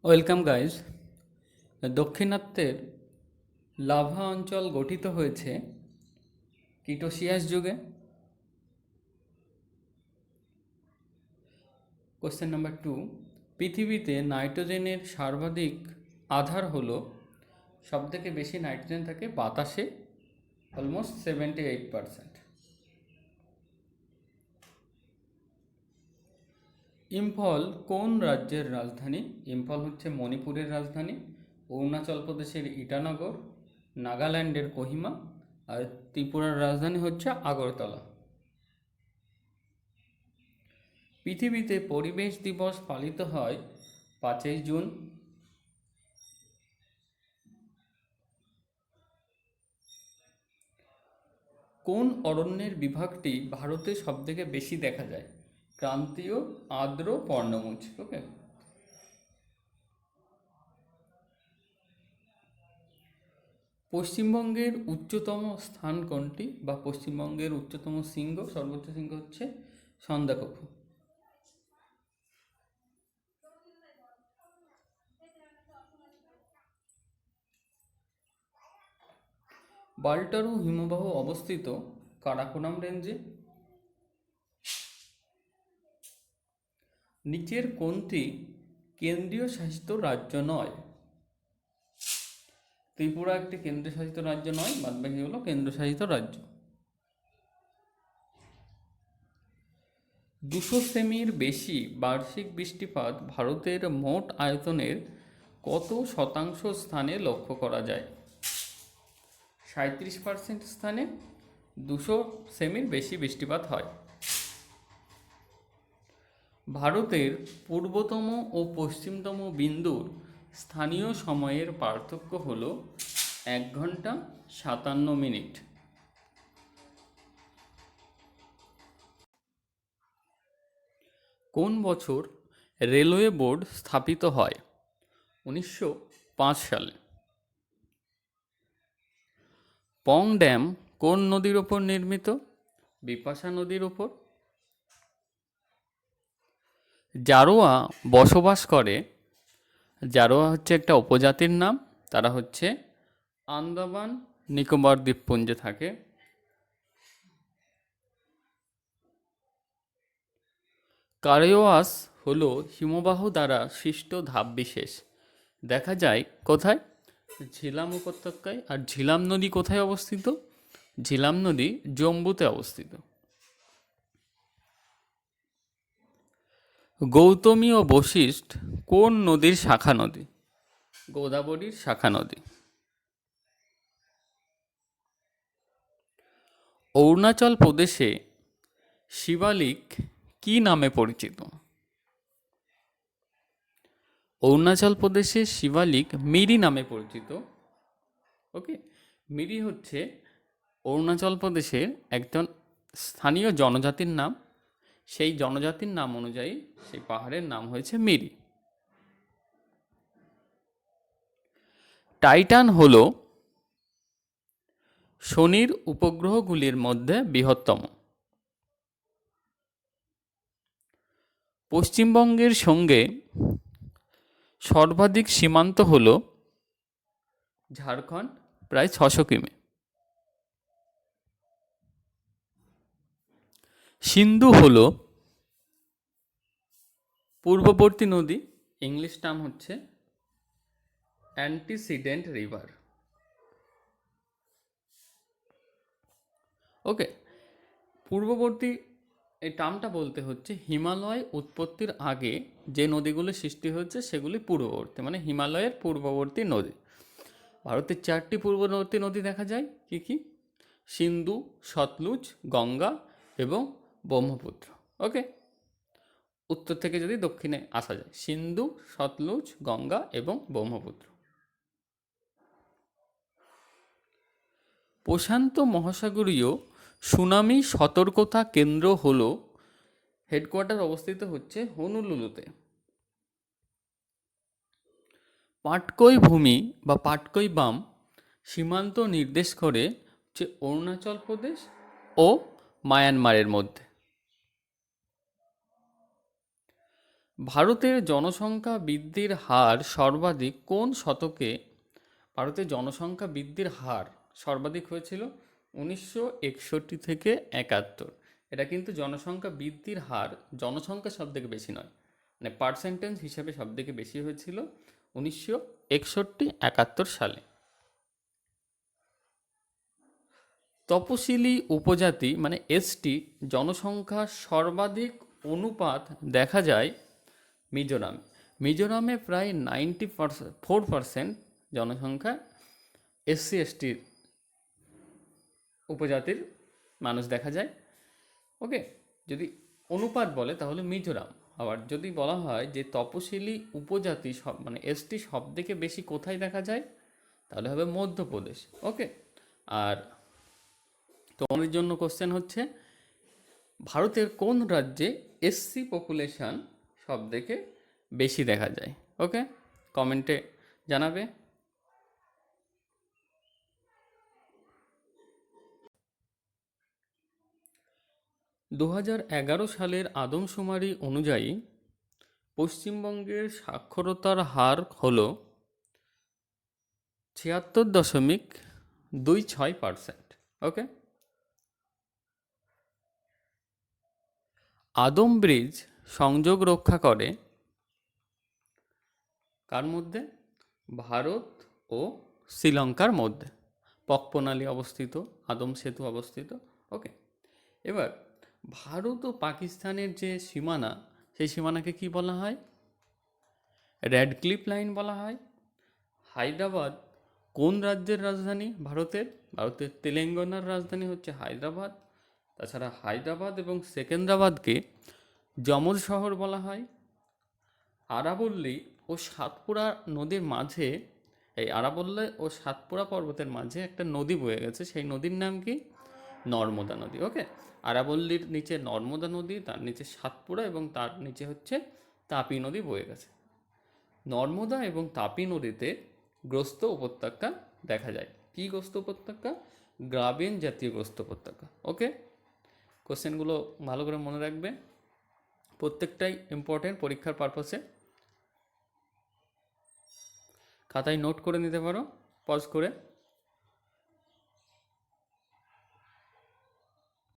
Welcome guys. দক্ষিণাত্যের lava অঞ্চল গঠিত হয়েছে ক্রিটোসিয়াস যুগে। কোশ্চেন নাম্বার 2, পৃথিবীতে নাইট্রোজেনের সর্বাধিক আধার হলো, সবথেকে বেশি নাইট্রোজেন থাকে বাতাসে, অলমোস্ট 78%। ইম্ফল কোন রাজ্যের রাজধানী? ইম্ফল হচ্ছে মণিপুরের রাজধানী, অরুণাচল প্রদেশের ইটানগর, নাগাল্যান্ডের কোহিমা, আর ত্রিপুরার রাজধানী হচ্ছে আগরতলা। পৃথিবীতে পরিবেশ দিবস পালিত হয় 5ই জুন। কোন অরণ্যের বিভাগটি ভারতে সবথেকে বেশি দেখা যায়? ক্রান্তীয়, আর্দ্র, পর্ণমোচী। ওকে। পশ্চিমবঙ্গের উচ্চতম স্থান কোনটি, বা পশ্চিমবঙ্গের উচ্চতম শৃঙ্গ, সর্বোচ্চ শৃঙ্গ হচ্ছে সন্দাকফু। বাল্টারু হিমবাহ অবস্থিত কারাকোরাম রেঞ্জে। নিচের কোনটি কেন্দ্রীয় শাসিত রাজ্য নয়? ত্রিপুরা একটি কেন্দ্রীয় শাসিত রাজ্য নয়, বাদবাকি হলো কেন্দ্রশাসিত রাজ্য। 200 সেমির বেশি বার্ষিক বৃষ্টিপাত ভারতের মোট আয়তনের কত শতাংশ স্থানে লক্ষ্য করা যায়? 37% স্থানে 200 সেমির বেশি বৃষ্টিপাত হয়। ভারতের পূর্বতম ও পশ্চিমতম বিন্দুর স্থানীয় সময়ের পার্থক্য হল 1 ঘন্টা 57 মিনিট। কোন বছর রেলওয়ে বোর্ড স্থাপিত হয়? 1905 সালে। পং ড্যাম কোন নদীর ওপর নির্মিত? বিপাশা নদীর ওপর। জারোয়া বসবাস করে, জারোয়া হচ্ছে একটা উপজাতির নাম, তারা হচ্ছে আন্দামান নিকোবর দ্বীপপুঞ্জে থাকে। কারেওয়াস হলো হিমবাহ দ্বারা সৃষ্ট ধাপবিশেষ, দেখা যায় কোথায়? ঝিলাম উপত্যকায়। আর ঝিলাম নদী কোথায় অবস্থিত? ঝিলাম নদী জম্বুতে অবস্থিত। গৌতমী ও বশিষ্ঠ কোন নদীর শাখা নদী? গোদাবরীর শাখা নদী। অরুণাচল প্রদেশে শিবালিক কি নামে পরিচিত? অরুণাচল প্রদেশের শিবালিক মিরি নামে পরিচিত। ওকে। মিরি হচ্ছে অরুণাচল প্রদেশের একজন স্থানীয় জনজাতির নাম, সেই জনজাতির নাম অনুযায়ী সেই পাহাড়ের নাম হয়েছে মিরি। টাইটান হল শনির উপগ্রহগুলির মধ্যে বৃহত্তম। পশ্চিমবঙ্গের সঙ্গে সর্বাধিক সীমান্ত হল ঝাড়খণ্ড, প্রায় 600 কিমি। সিন্ধু হল পূর্ববর্তী নদী, ইংলিশ নাম হচ্ছে অ্যান্টিসিডেন্ট রিভার। ওকে। পূর্ববর্তী এই টার্মটা বলতে হচ্ছে হিমালয় উৎপত্তির আগে যে নদীগুলো সৃষ্টি হয়েছে সেগুলি পূর্ববর্তী, মানে হিমালয়ের পূর্ববর্তী নদী। ভারতের 4টি পূর্ববর্তী নদী দেখা যায়, কি কি? সিন্ধু, সতলুজ, গঙ্গা এবং ব্রহ্মপুত্র। ওকে। উত্তর থেকে যদি দক্ষিণে আসা যায়, সিন্ধু, সতলুজ, গঙ্গা এবং ব্রহ্মপুত্র। প্রশান্ত মহাসাগরীয় সুনামি সতর্কতা কেন্দ্র হল, হেডকোয়ার্টার অবস্থিত হচ্ছে হনুলুলুতে। পাটকই ভূমি বা পাটকই বাম সীমান্ত নির্দেশ করে যে অরুণাচল প্রদেশ ও মায়ানমারের মধ্যে। ভারতের জনসংখ্যা বৃদ্ধির হার সর্বাধিক কোন শতকে? ভারতের জনসংখ্যা বৃদ্ধির হার সর্বাধিক হয়েছিল 1961 থেকে 71। এটা কিন্তু জনসংখ্যা বৃদ্ধির হার জনসংখ্যা সব থেকে বেশি নয়, মানে পার্সেন্টেজ হিসাবে সব থেকে বেশি হয়েছিল 1961-71 সালে। তপশিলি উপজাতি মানে এসটি জনসংখ্যার সর্বাধিক অনুপাত দেখা যায় মিজোরামে। মিজোরামে প্রায় 94% জনসংখ্যা এসসি এসটির উপজাতির মানুষ দেখা যায়। ওকে, যদি অনুপাত বলে তাহলে মিজোরাম। আবার যদি বলা হয় যে তপশিলি উপজাতি সব মানে এসটি সব থেকে বেশি কোথায় দেখা যায়, তাহলে হবে মধ্যপ্রদেশ। ওকে, আর তোমাদের জন্য কোশ্চেন হচ্ছে ভারতের কোন রাজ্যে এসসি পপুলেশন সব থেকে বেশি দেখা যায়? ওকে, কমেন্টে জানাবে। 2011 সালের আদমশুমারি অনুযায়ী পশ্চিমবঙ্গের সাক্ষরতার হার হল 76.26%। ওকে, আদম ব্রিজ সংযোগ রক্ষা করে কার মধ্যে? ভারত ও শ্রীলঙ্কার মধ্যে। পকপনালি অবস্থিত, আদম সেতু অবস্থিত। ওকে, এবার ভারত ও পাকিস্তানের যে সীমানা, সেই সীমানাকে কি বলা হয়? র্যাডক্লিফ লাইন বলা হয়। হায়দ্রাবাদ কোন রাজ্যের রাজধানী? ভারতের তেলেঙ্গানার রাজধানী হচ্ছে হায়দ্রাবাদ। তাছাড়া হায়দ্রাবাদ এবং সেকেন্দ্রাবাদকে যমজ শহর বলা হয়। আরাবল্লী ও সাতপুরা নদীর মাঝে, এই আরাবল্লী ও সাতপুরা পর্বতের মাঝে একটা নদী বয়ে গেছে, সেই নদীর নাম কি? নর্মদা নদী। ওকে, আরাবল্লীর নিচে নর্মদা নদী, তার নিচে সাতপুরা এবং তার নিচে হচ্ছে তাপি নদী বয়ে গেছে। নর্মদা এবং তাপি নদীতে গ্রস্ত উপত্যকা দেখা যায়। কি গ্রস্ত উপত্যকা? গ্রাবেন জাতীয় গ্রস্ত উপত্যকা। ওকে, কোশ্চেনগুলো ভালো করে মনে রাখবে, প্রত্যেকটাই ইম্পর্টেন্ট পরীক্ষার পারপাসে। খাতায় নোট করে নিতে পারো পজ করে।